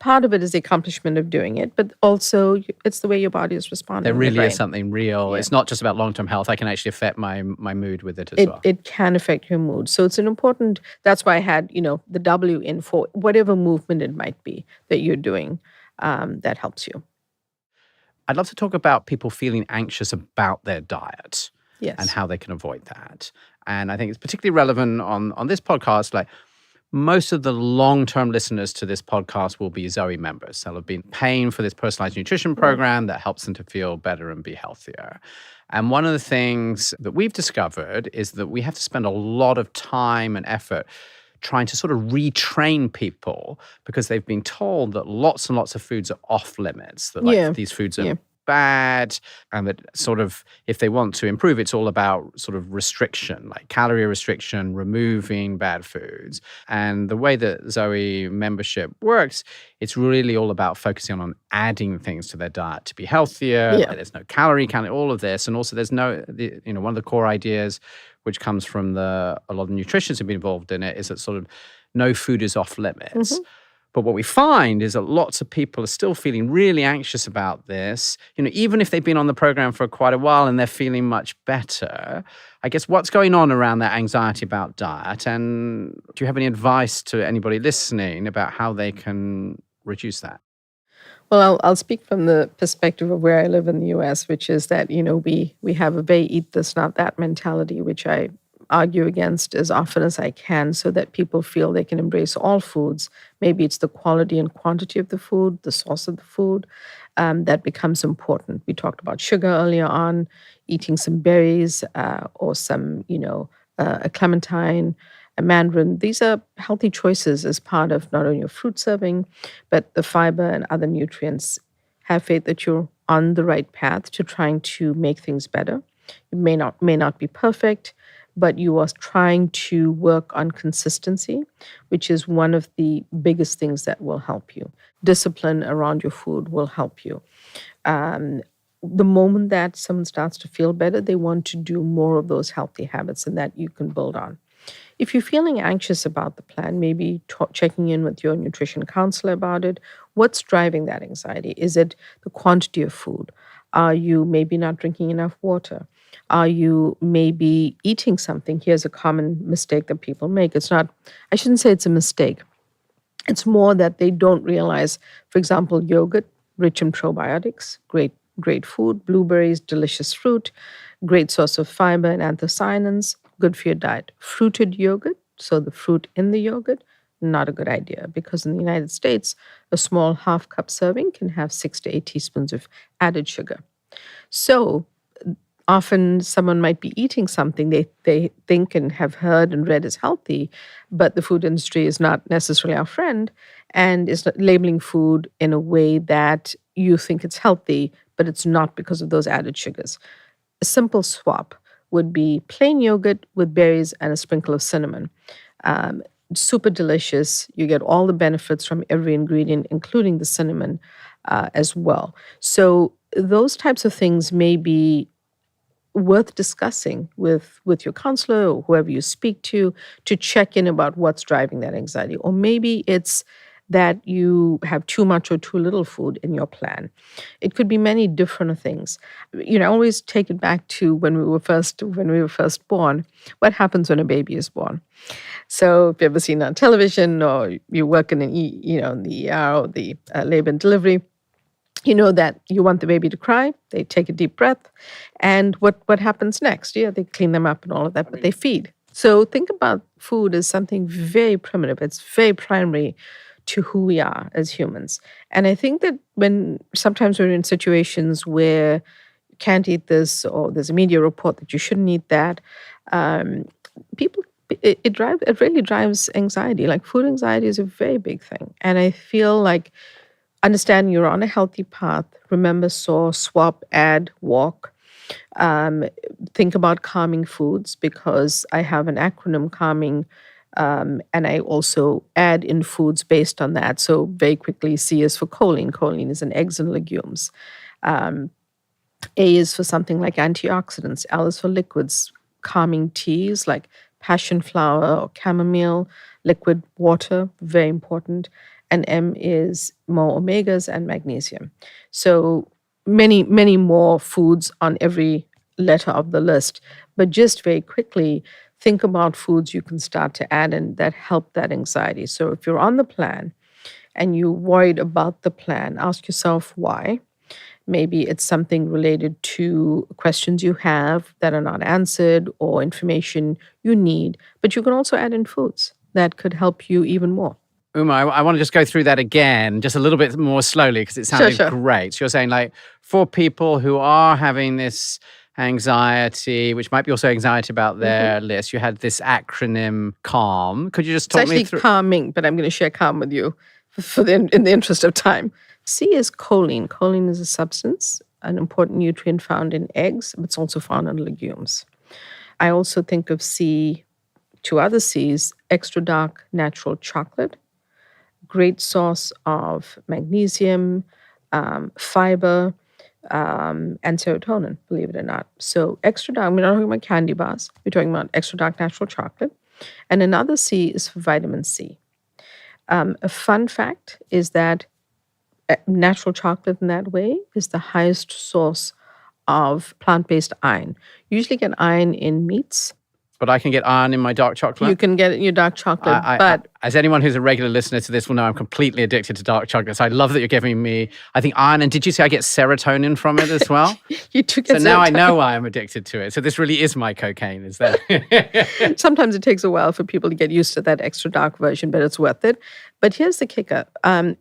part of it is the accomplishment of doing it, but also it's the way your body is responding. There really is something real. Yeah. It's not just about long-term health. I can actually affect my mood with it as well. It can affect your mood. So it's that's why I had, the W in for whatever movement it might be that you're doing that helps you. I'd love to talk about people feeling anxious about their diet. Yes. And how they can avoid that. And I think it's particularly relevant on this podcast, like, most of the long-term listeners to this podcast will be Zoe members. They'll have been paying for this personalized nutrition program that helps them to feel better and be healthier. And one of the things that we've discovered is that we have to spend a lot of time and effort trying to sort of retrain people because they've been told that lots and lots of foods are off limits, that these foods are bad, and that sort of if they want to improve, it's all about sort of restriction, like calorie restriction, removing bad foods. And the way that Zoe membership works, it's really all about focusing on adding things to their diet to be healthier. Like there's no calorie count, all of this. And also there's one of the core ideas which comes from a lot of nutritionists who've been involved in it is that sort of no food is off limits. Mm-hmm. But what we find is that lots of people are still feeling really anxious about this, even if they've been on the program for quite a while and they're feeling much better. I guess what's going on around that anxiety about diet? And do you have any advice to anybody listening about how they can reduce that? Well, I'll speak from the perspective of where I live in the U.S., which is that, we have a very eat this, not that mentality, which I argue against as often as I can so that people feel they can embrace all foods. Maybe it's the quality and quantity of the food, the source of the food, that becomes important. We talked about sugar earlier on, eating some berries or some, a clementine, a mandarin. These are healthy choices as part of not only your fruit serving, but the fiber and other nutrients. Have faith that you're on the right path to trying to make things better. It may not be perfect, but you are trying to work on consistency, which is one of the biggest things that will help you. Discipline around your food will help you. The moment that someone starts to feel better, they want to do more of those healthy habits and that you can build on. If you're feeling anxious about the plan, maybe checking in with your nutrition counselor about it. What's driving that anxiety? Is it the quantity of food? Are you maybe not drinking enough water? Are you maybe eating something? Here's a common mistake that people make. I shouldn't say it's a mistake. It's more that they don't realize, for example, yogurt, rich in probiotics, great food, blueberries, delicious fruit, great source of fiber and anthocyanins, good for your diet. Fruited yogurt, so the fruit in the yogurt, not a good idea because in the United States, a small half cup serving can have 6 to 8 teaspoons of added sugar. So often someone might be eating something they think and have heard and read is healthy, but the food industry is not necessarily our friend and is labeling food in a way that you think it's healthy, but it's not because of those added sugars. A simple swap would be plain yogurt with berries and a sprinkle of cinnamon. Super delicious. You get all the benefits from every ingredient, including the cinnamon as well. So those types of things may be worth discussing with your counselor or whoever you speak to check in about what's driving that anxiety. Or maybe it's that you have too much or too little food in your plan. It could be many different things. I always take it back to when we were first born. What happens when a baby is born? So if you've ever seen on television or you work in the ER or the labor and delivery, you know that you want the baby to cry, they take a deep breath, and what happens next? Yeah, they clean them up and all of that, but they feed. So think about food as something very primitive. It's very primary to who we are as humans. And I think that when sometimes we're in situations where you can't eat this or there's a media report that you shouldn't eat that, it really drives anxiety. Like food anxiety is a very big thing. And I feel like understanding you're on a healthy path, remember, swap, add, walk. Think about calming foods because I have an acronym calming, and I also add in foods based on that. So very quickly, C is for choline. Choline is in eggs and legumes. A is for something like antioxidants. L is for liquids, calming teas like passion flower or chamomile, liquid water, very important. And M is more omegas and magnesium. So many, many more foods on every letter of the list. But just very quickly, think about foods you can start to add in that help that anxiety. So if you're on the plan and you're worried about the plan, ask yourself why. Maybe it's something related to questions you have that are not answered or information you need. But you can also add in foods that could help you even more. Uma, I want to just go through that again, just a little bit more slowly, because it sounded Sure. great. So you're saying, like, for people who are having this anxiety, which might be also anxiety about their list, you had this acronym CALM. Could you just talk me through? It's actually calming, but I'm going to share calm with you in the interest of time. C is choline. Choline is a substance, an important nutrient found in eggs, but it's also found in legumes. I also think of C, two other C's, extra dark natural chocolate, great source of magnesium, fiber, and serotonin, believe it or not. So extra dark, we're not talking about candy bars. We're talking about extra dark natural chocolate. And another C is for vitamin C. A fun fact is that natural chocolate in that way is the highest source of plant-based iron. You usually get iron in meats. But I can get iron in my dark chocolate? You can get it in your dark chocolate, but... As anyone who's a regular listener to this will know, I'm completely addicted to dark chocolate. So I love that you're giving me, I think, iron. And did you say I get serotonin from it as well? You do get So now I serotonin. know why I'm addicted to it. So this really is my cocaine, is that? Sometimes it takes a while for people to get used to that extra dark version, but it's worth it. But here's the kicker.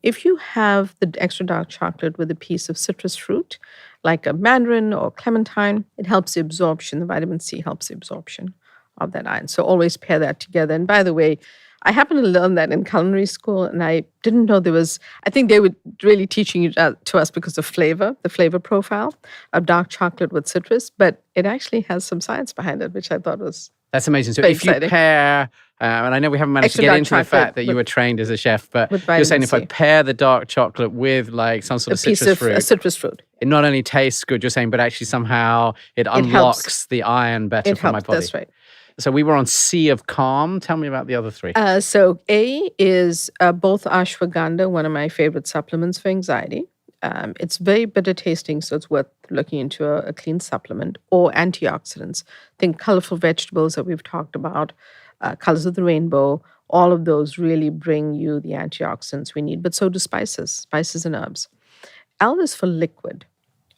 If you have the extra dark chocolate with a piece of citrus fruit, like a mandarin or clementine, it helps the absorption. The vitamin C helps the absorption of that iron. So always pair that together. And by the way, I happened to learn that in culinary school, and I didn't know there was, I think they were really teaching it to us because of flavor, the flavor profile of dark chocolate with citrus, but it actually has some science behind it, which I thought was That's amazing. So very if you exciting. pair, and I know we haven't managed Extra to get dark into the chocolate fact that you with- were trained as a chef, but with you're saying vitamin if I C. pair the dark chocolate with like some sort A of piece citrus of fruit, citrus fruit. it not only tastes good, you're saying, but actually somehow it helps. unlocks the iron better It for my helps. body. That's right. So we were on Sea of Calm. Tell me about the other three. So A is both ashwagandha, one of my favorite supplements for anxiety. It's very bitter tasting, so it's worth looking into a clean supplement, or antioxidants. Think colorful vegetables that we've talked about, colors of the rainbow. All of those really bring you the antioxidants we need, but so do spices and herbs. L is for liquid.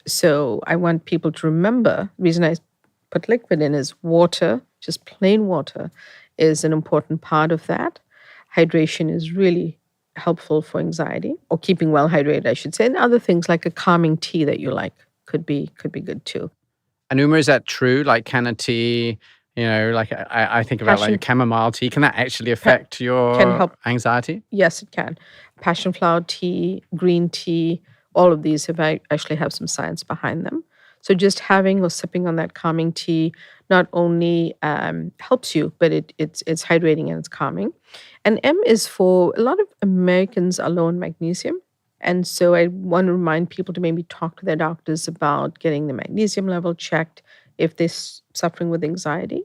So I want people to remember, the reason I put liquid in is water, just plain water, is an important part of that. Hydration is really helpful for anxiety, or keeping well hydrated, I should say. And other things like a calming tea that you like could be good too. And Uma, is that true? Like can a tea, like I think about Passion- like chamomile tea. Can that actually affect your can help. anxiety? Yes, it can. Passion flower tea, green tea, all of these actually have some science behind them. So just having or sipping on that calming tea not only helps you, but it's hydrating and it's calming. And M is for a lot of Americans are low in magnesium. And so I want to remind people to maybe talk to their doctors about getting the magnesium level checked if they're suffering with anxiety.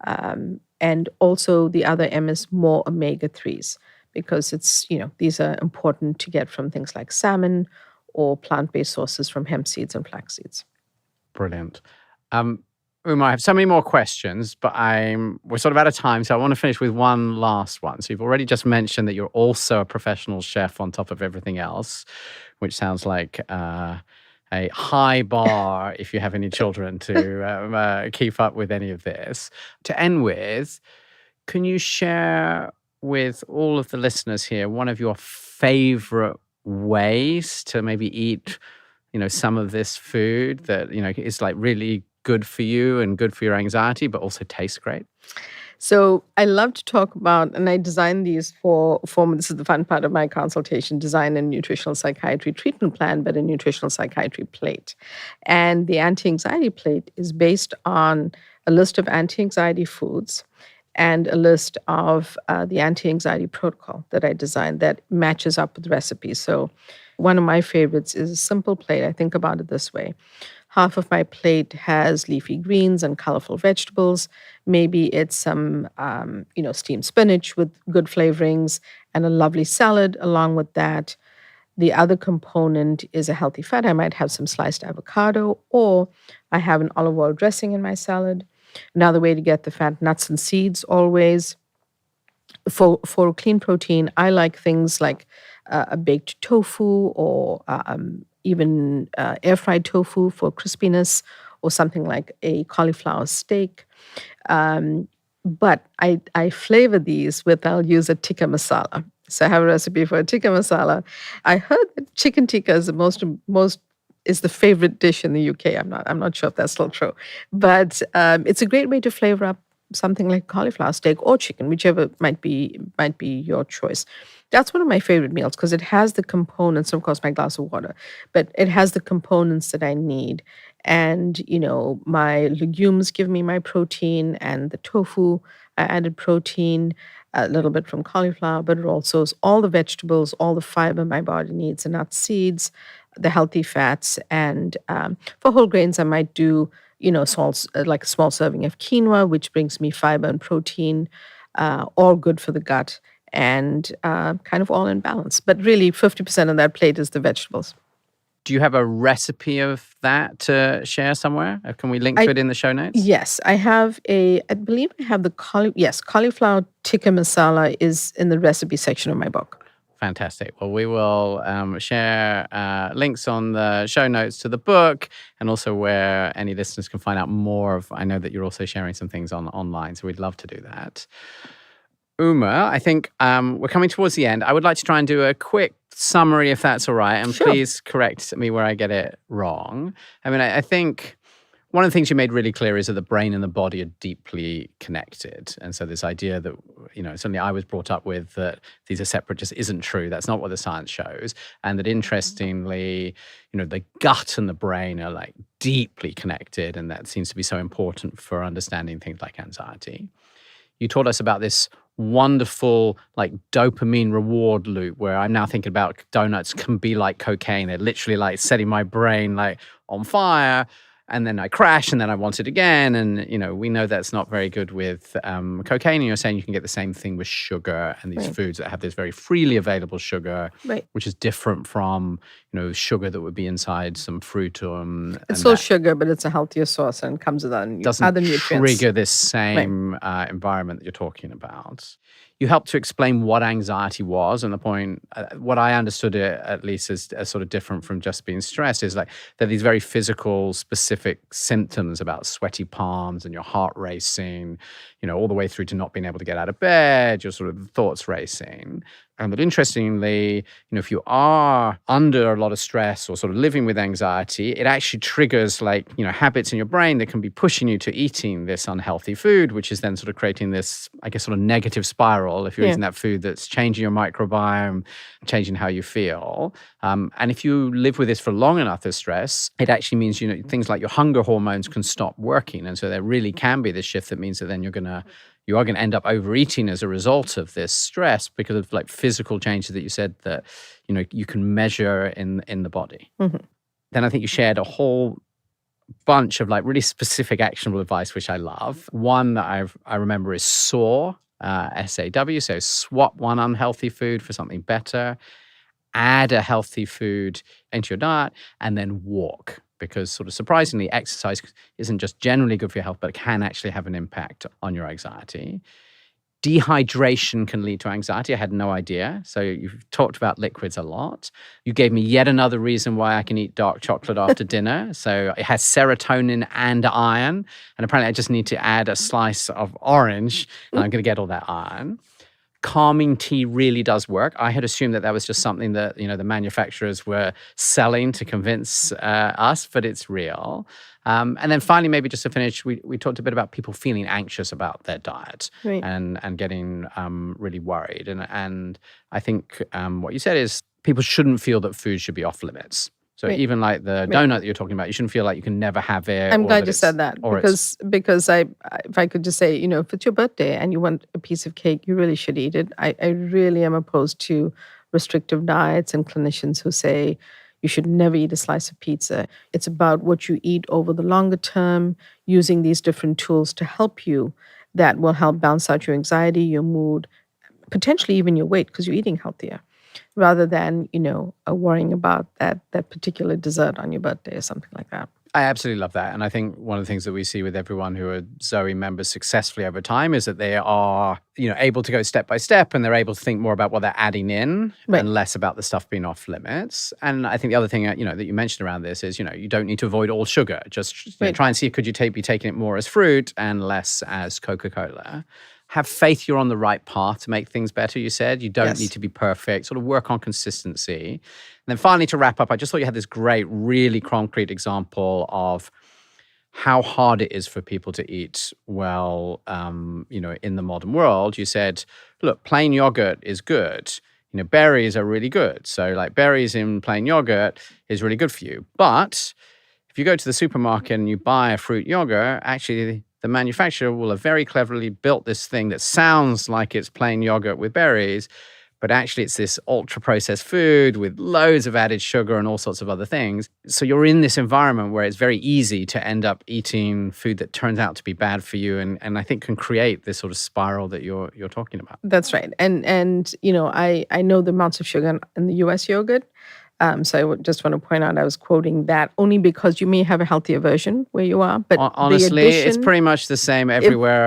And also the other M is more omega-3s, because it's, these are important to get from things like salmon or plant-based sources from hemp seeds and flax seeds. Brilliant. Uma, I have so many more questions, but we're sort of out of time, so I want to finish with one last one. So you've already just mentioned that you're also a professional chef on top of everything else, which sounds like a high bar if you have any children to keep up with any of this. To end with, can you share with all of the listeners here one of your favorite ways to maybe eat some of this food that is like really good for you and good for your anxiety, but also tastes great? So I love to talk about, and I design these for this is the fun part of my consultation, design a nutritional psychiatry treatment plan, but a nutritional psychiatry plate. And the anti-anxiety plate is based on a list of anti-anxiety foods and a list of the anti-anxiety protocol that I designed that matches up with recipes. So one of my favorites is a simple plate. I think about it this way. Half of my plate has leafy greens and colorful vegetables. Maybe it's some, steamed spinach with good flavorings and a lovely salad along with that. The other component is a healthy fat. I might have some sliced avocado, or I have an olive oil dressing in my salad. Another way to get the fat, nuts and seeds always. For clean protein, I like things like a baked tofu, or even air-fried tofu for crispiness, or something like a cauliflower steak. But I flavor these with, I'll use a tikka masala. So I have a recipe for a tikka masala. I heard that chicken tikka is is the favorite dish in the UK. I'm not sure if that's still true. But it's a great way to flavor up something like cauliflower steak or chicken, whichever might be your choice. That's one of my favorite meals because it has the components, of course, my glass of water, but it has the components that I need. And, my legumes give me my protein, and the tofu, I added protein, a little bit from cauliflower, but it also is all the vegetables, all the fiber my body needs, the nuts, seeds, the healthy fats. And for whole grains, I might do, like a small serving of quinoa, which brings me fiber and protein, all good for the gut, and kind of all in balance. But really, 50% of that plate is the vegetables. Do you have a recipe of that to share somewhere? Can we link to it in the show notes? Yes, I believe I have the cauliflower tikka masala is in the recipe section of my book. Fantastic. Well, we will share links on the show notes to the book, and also where any listeners can find out more of. I know that you're also sharing some things online, so we'd love to do that. Uma, I think we're coming towards the end. I would like to try and do a quick summary, if that's all right, and Sure. please correct me where I get it wrong. I mean, I think One of the things you made really clear is that the brain and the body are deeply connected. And so this idea that, certainly I was brought up with that these are separate just isn't true. That's not what the science shows. And that interestingly, the gut and the brain are like deeply connected. And that seems to be so important for understanding things like anxiety. You taught us about this wonderful like dopamine reward loop where I'm now thinking about donuts can be like cocaine. They're literally like setting my brain like on fire. And then I crash, and then I want it again. And, we know that's not very good with cocaine. And you're saying you can get the same thing with sugar and these foods that have this very freely available sugar, which is different from, sugar that would be inside some fruit. It's still sugar, but it's a healthier source and comes with other nutrients. Trigger this same environment that you're talking about. You helped to explain what anxiety was, and the point, what I understood it at least as sort of different from just being stressed, is like there are these very physical, specific symptoms about sweaty palms and your heart racing, all the way through to not being able to get out of bed, your sort of thoughts racing. And that interestingly, if you are under a lot of stress or sort of living with anxiety, it actually triggers like, habits in your brain that can be pushing you to eating this unhealthy food, which is then sort of creating this, I guess, sort of negative spiral. If you're eating that food that's changing your microbiome, changing how you feel. And if you live with this for long enough as stress, it actually means, things like your hunger hormones can stop working. And so there really can be this shift that means that then you are going to end up overeating as a result of this stress because of like physical changes that you said that, you can measure in the body. Mm-hmm. Then I think you shared a whole bunch of like really specific actionable advice, which I love. One that I remember is SAW, SAW. So swap one unhealthy food for something better, add a healthy food into your diet, and then walk. Because sort of surprisingly, exercise isn't just generally good for your health, but it can actually have an impact on your anxiety. Dehydration can lead to anxiety. I had no idea. So you've talked about liquids a lot. You gave me yet another reason why I can eat dark chocolate after dinner. So it has serotonin and iron. And apparently I just need to add a slice of orange and I'm going to get all that iron. Calming tea really does work. I had assumed that was just something that, the manufacturers were selling to convince us, but it's real. And then finally, maybe just to finish, we talked a bit about people feeling anxious about their diet and getting really worried. And I think what you said is people shouldn't feel that food should be off limits. So even like the donut that you're talking about, you shouldn't feel like you can never have it. I'm glad you said that because if I could just say, if it's your birthday and you want a piece of cake, you really should eat it. I really am opposed to restrictive diets and clinicians who say you should never eat a slice of pizza. It's about what you eat over the longer term, using these different tools to help you that will help balance out your anxiety, your mood, potentially even your weight because you're eating healthier. Rather than, worrying about that particular dessert on your birthday or something like that. I absolutely love that. And I think one of the things that we see with everyone who are Zoe members successfully over time is that they are, able to go step by step and they're able to think more about what they're adding in and less about the stuff being off limits. And I think the other thing, that you mentioned around this is, you don't need to avoid all sugar. Just try and see, could you be taking it more as fruit and less as Coca-Cola? Have faith you're on the right path to make things better, you said. You don't need to be perfect. Sort of work on consistency. And then finally, to wrap up, I just thought you had this great, really concrete example of how hard it is for people to eat well, in the modern world. You said, look, plain yogurt is good. Berries are really good. So like berries in plain yogurt is really good for you. But if you go to the supermarket and you buy a fruit yogurt, actually the manufacturer will have very cleverly built this thing that sounds like it's plain yogurt with berries, but actually it's this ultra-processed food with loads of added sugar and all sorts of other things. So you're in this environment where it's very easy to end up eating food that turns out to be bad for you and I think can create this sort of spiral that you're talking about. That's right. And I know the amounts of sugar in the U.S. yogurt. So I just want to point out I was quoting that only because you may have a healthier version where you are. But honestly, it's pretty much the same everywhere